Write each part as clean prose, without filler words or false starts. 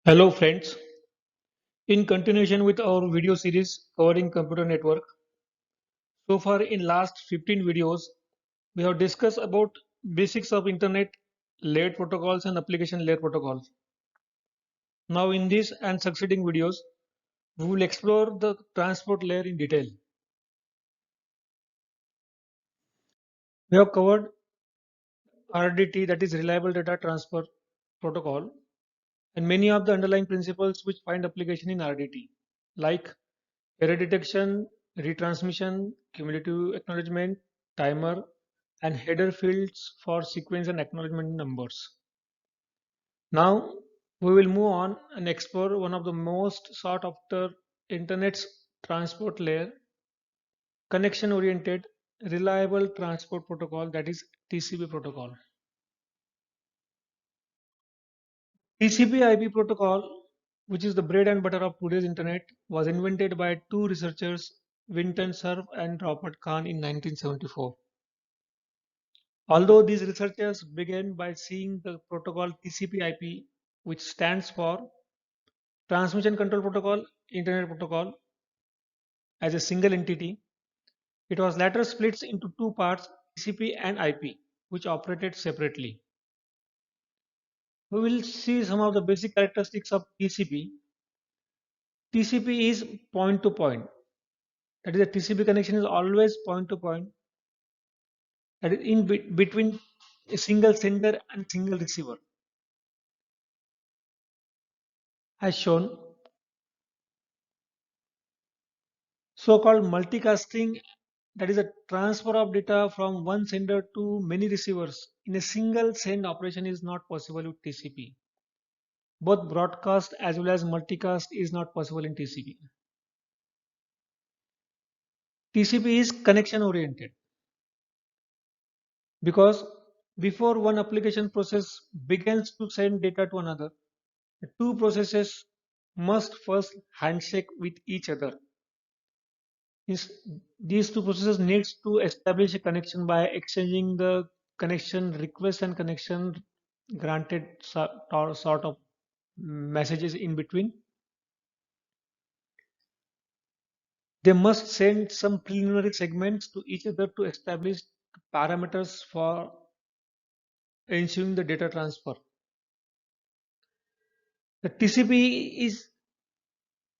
Hello friends, in continuation with our video series covering computer network, so far in last 15 videos, we have discussed about basics of internet, layer protocols and application layer protocols. Now in this and succeeding videos, we will explore the transport layer in detail. We have covered RDT, that is Reliable Data Transfer Protocol, and many of the underlying principles which find application in RDT, like error detection, retransmission, cumulative acknowledgement, timer, and header fields for sequence and acknowledgement numbers. Now we will move on and explore one of the most sought after internet's transport layer, connection oriented reliable transport protocol, that is TCP protocol. TCP IP protocol, which is the bread and butter of today's internet, was invented by two researchers, Winton Cerf and Robert Kahn, in 1974. Although these researchers began by seeing the protocol TCP/IP, which stands for Transmission Control Protocol, Internet Protocol, as a single entity, it was later split into two parts, TCP and IP, which operated separately. We will see some of the basic characteristics of TCP. TCP is point to point. That is, a TCP connection is always point to point. That is between a single sender and single receiver, as shown. So-called multicasting, that is a transfer of data from one sender to many receivers in a single send operation, is not possible with TCP. Both broadcast as well as multicast is not possible in TCP. TCP is connection oriented because before one application process begins to send data to another, the two processes must first handshake with each other. Is these two processes needs to establish a connection by exchanging the connection request and connection granted sort of messages in between. They must send some preliminary segments to each other to establish parameters for ensuring the data transfer. The TCP is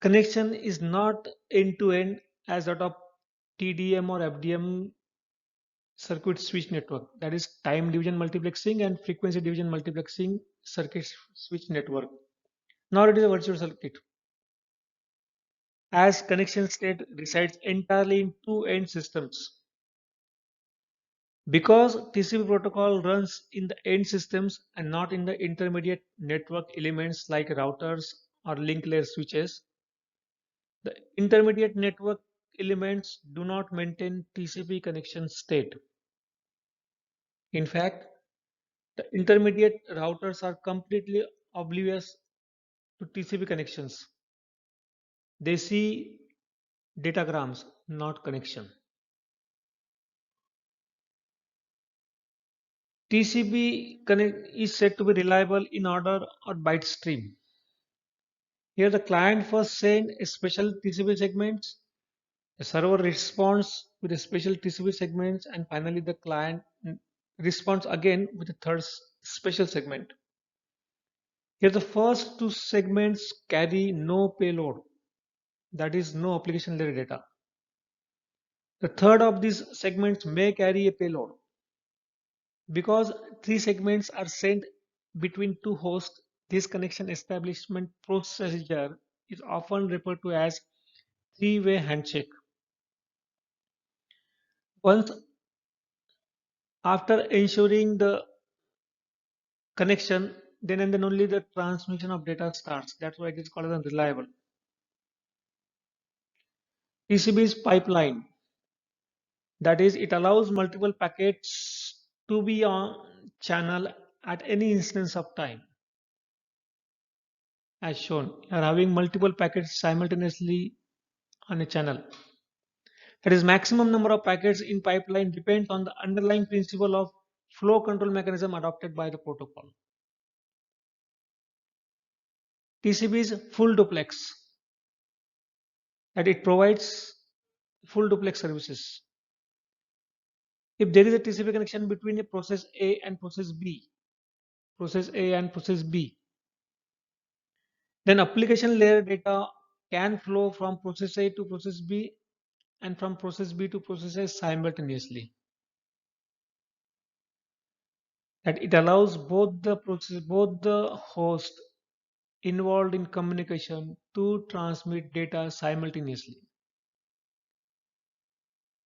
connection is not end to end as that of TDM or FDM circuit switch network, that is time division multiplexing and frequency division multiplexing circuit switch network. Nor it is a virtual circuit, as connection state resides entirely in two end systems. Because TCP protocol runs in the end systems and not in the intermediate network elements like routers or link layer switches, the intermediate network elements do not maintain TCP connection state. In fact, the intermediate routers are completely oblivious to TCP connections. They see datagrams, not connection. TCP connect is said to be reliable in order or byte stream. Here the client first sends a special TCP segments, the server responds with a special TCP segments, and finally the client responds again with a third special segment. Here the first two segments carry no payload, that is no application layer data. The third of these segments may carry a payload. Because three segments are sent between two hosts, this connection establishment procedure is often referred to as three-way handshake. Once after ensuring the connection, then and then only the transmission of data starts. That's why it is called as reliable. TCP is pipeline. That is, it allows multiple packets to be on channel at any instance of time. As shown, you are having multiple packets simultaneously on a channel. That is, maximum number of packets in pipeline depends on the underlying principle of flow control mechanism adopted by the protocol. TCP is full duplex, that it provides full duplex services. If there is a TCP connection between a process A and process A and process B, then application layer data can flow from process A to process B and from process B to process A simultaneously. That it allows both the host involved in communication to transmit data simultaneously.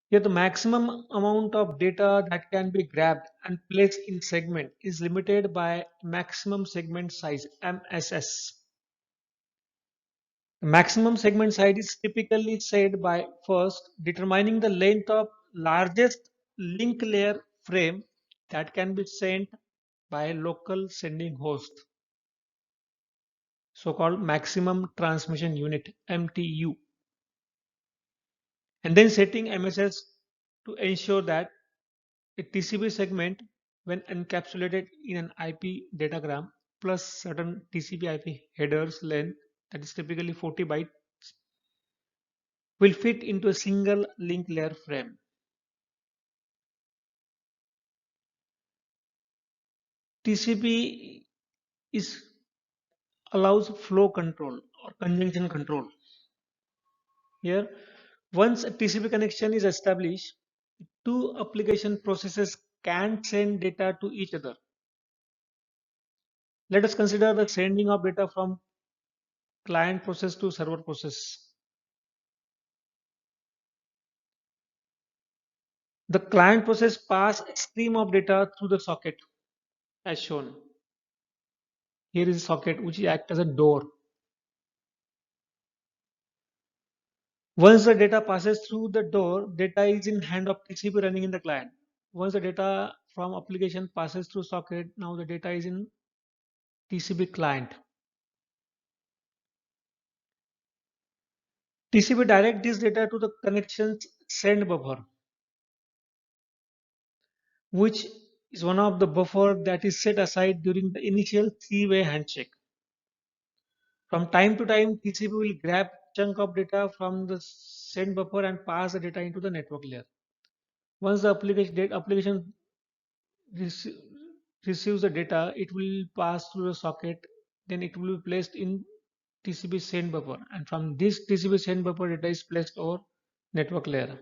Here, the maximum amount of data that can be grabbed and placed in segment is limited by maximum segment size (MSS). The maximum segment size is typically set by first determining the length of largest link layer frame that can be sent by a local sending host, so-called maximum transmission unit (MTU), and then setting MSS to ensure that a TCP segment, when encapsulated in an IP datagram plus certain TCP/IP headers length, that is typically 40 bytes, will fit into a single link layer frame. TCP is allows flow control or conjunction control. Here, once a TCP connection is established, two application processes can send data to each other. Let us consider the sending of data from client process to server process. The client process pass a stream of data through the socket as shown. Here is a socket which acts as a door. Once the data passes through the door, data is in hand of TCP running in the client. Once the data from application passes through socket, now the data is in TCP client. TCP direct this data to the connection's send buffer, which is one of the buffer that is set aside during the initial three-way handshake. From time to time, TCP will grab chunk of data from the send buffer and pass the data into the network layer. Once the application rece- receives the data, it will pass through the socket, then it will be placed in TCP send buffer, and from this TCP send buffer, data is placed over network layer.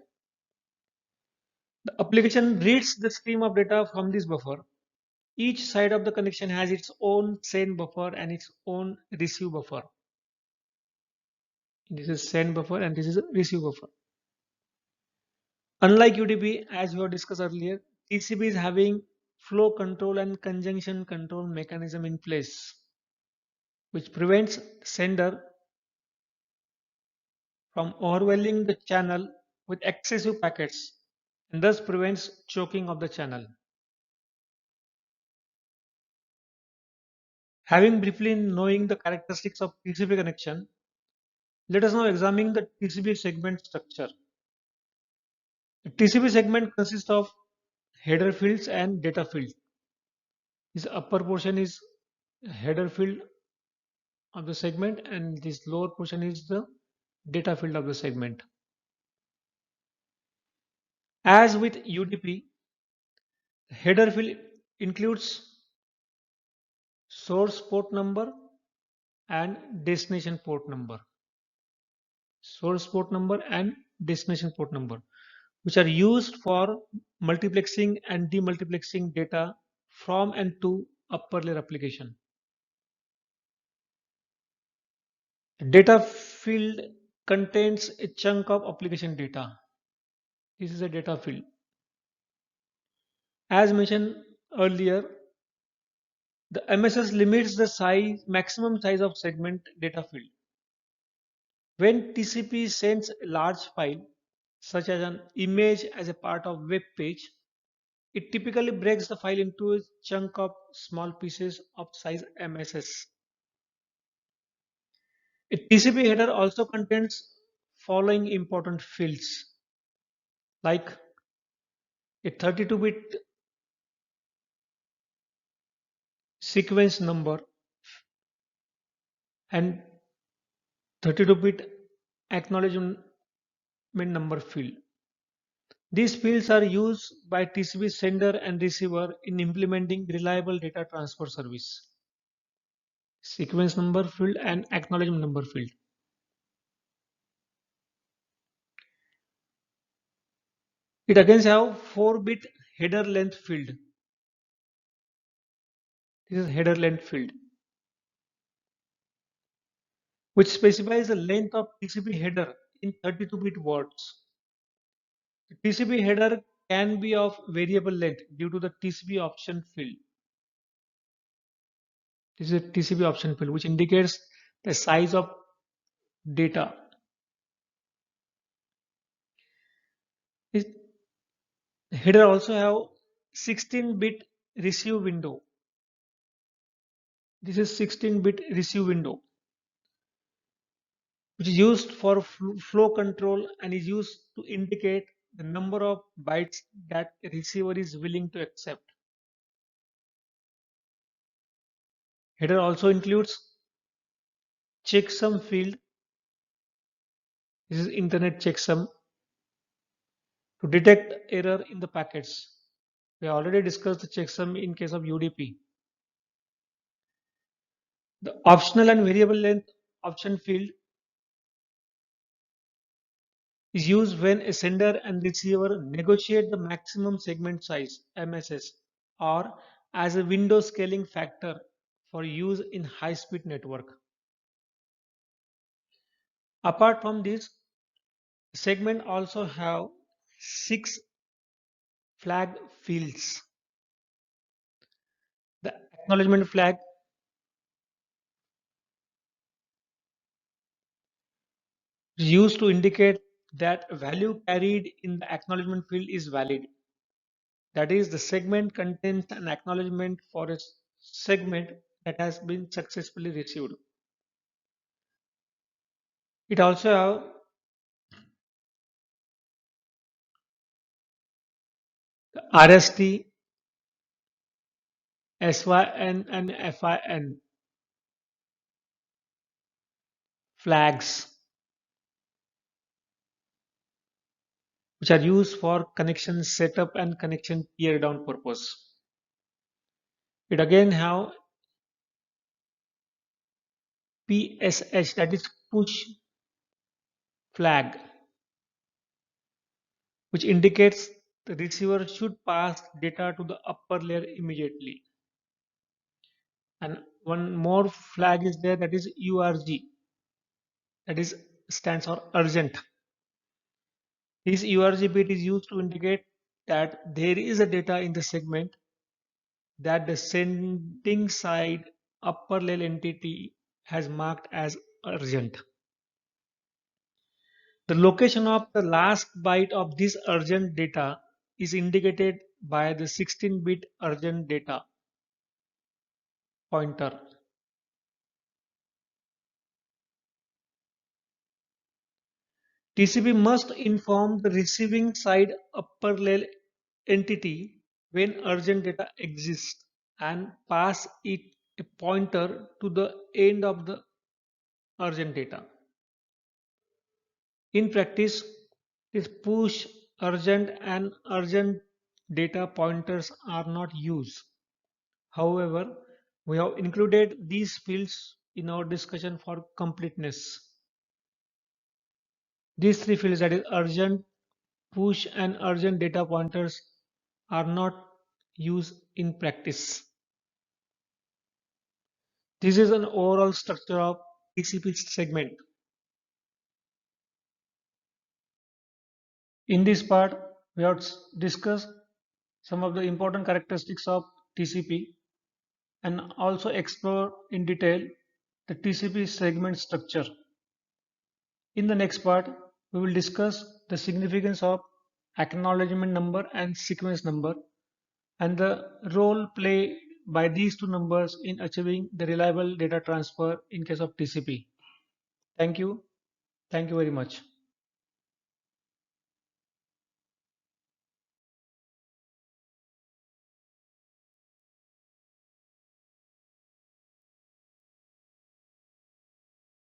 The application reads the stream of data from this buffer. Each side of the connection has its own send buffer and its own receive buffer. This is send buffer and this is receive buffer. Unlike UDP, as we have discussed earlier, TCP is having flow control and conjunction control mechanism in place, which prevents sender from overwhelming the channel with excessive packets and thus prevents choking of the channel. Having briefly knowing the characteristics of TCP connection, let us now examine the TCP segment structure. The TCP segment consists of header fields and data field. This upper portion is header field of the segment and this lower portion is the data field of the segment. As with UDP, header field includes source port number and destination port number. Source port number and destination port number, which are used for multiplexing and demultiplexing data from and to upper layer application. Data field contains a chunk of application data. This is a data field. As mentioned earlier, the MSS limits the maximum size of segment data field. When TCP sends a large file, such as an image as a part of web page, it typically breaks the file into a chunk of small pieces of size MSS. A TCP header also contains following important fields like a 32-bit sequence number and 32-bit acknowledgement number field. These fields are used by TCP sender and receiver in implementing reliable data transfer service. Sequence number field and acknowledgement number field. It again have 4-bit header length field. This is header length field, which specifies the length of TCP header in 32-bit words. The TCP header can be of variable length due to the TCP option field. This is a TCP option field which indicates the size of data. This header also have 16-bit receive window. This is 16-bit receive window, which is used for flow control and is used to indicate the number of bytes that a receiver is willing to accept. Header also includes checksum field. This is internet checksum to detect error in the packets. We already discussed the checksum in case of UDP. The optional and variable length option field is used when a sender and receiver negotiate the maximum segment size MSS or as a window scaling factor for use in high-speed network. Apart from this, segment also have 6 flag fields. The acknowledgement flag is used to indicate that value carried in the acknowledgement field is valid. That is, the segment contains an acknowledgement for a segment that has been successfully received. It also have the RST, SYN, and FIN flags, which are used for connection setup and connection tear down purpose. It again have PSH, that is push flag, which indicates the receiver should pass data to the upper layer immediately. And one more flag is there, that is URG, that is stands for urgent. This URG bit is used to indicate that there is a data in the segment that the sending side upper layer entity has marked as urgent. The location of the last byte of this urgent data is indicated by the 16-bit urgent data pointer. TCP must inform the receiving side upper layer entity when urgent data exists and pass it a pointer to the end of the urgent data. In practice, this push, urgent, and urgent data pointers are not used. However, we have included these fields in our discussion for completeness. These three fields, that is urgent, push, and urgent data pointers, are not used in practice. This is an overall structure of TCP segment. In this part, we have discussed some of the important characteristics of TCP and also explore in detail the TCP segment structure. In the next part, we will discuss the significance of acknowledgement number and sequence number and the role played by these two numbers in achieving the reliable data transfer in case of TCP. Thank you. Thank you very much.